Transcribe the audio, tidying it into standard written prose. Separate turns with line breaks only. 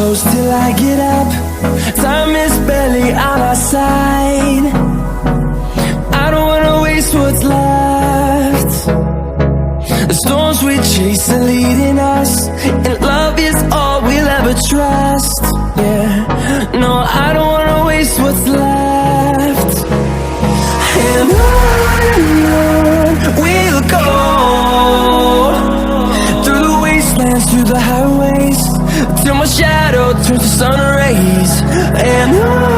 close till I get up. Time is barely on our side. I don't wanna waste what's left. The storms we chase are leading us, and love is all we'll ever trust. Yeah, no, I don't wanna waste what's left. And on we'll go, through the wastelands, through the highways, till my shadow turns to sun rays. And on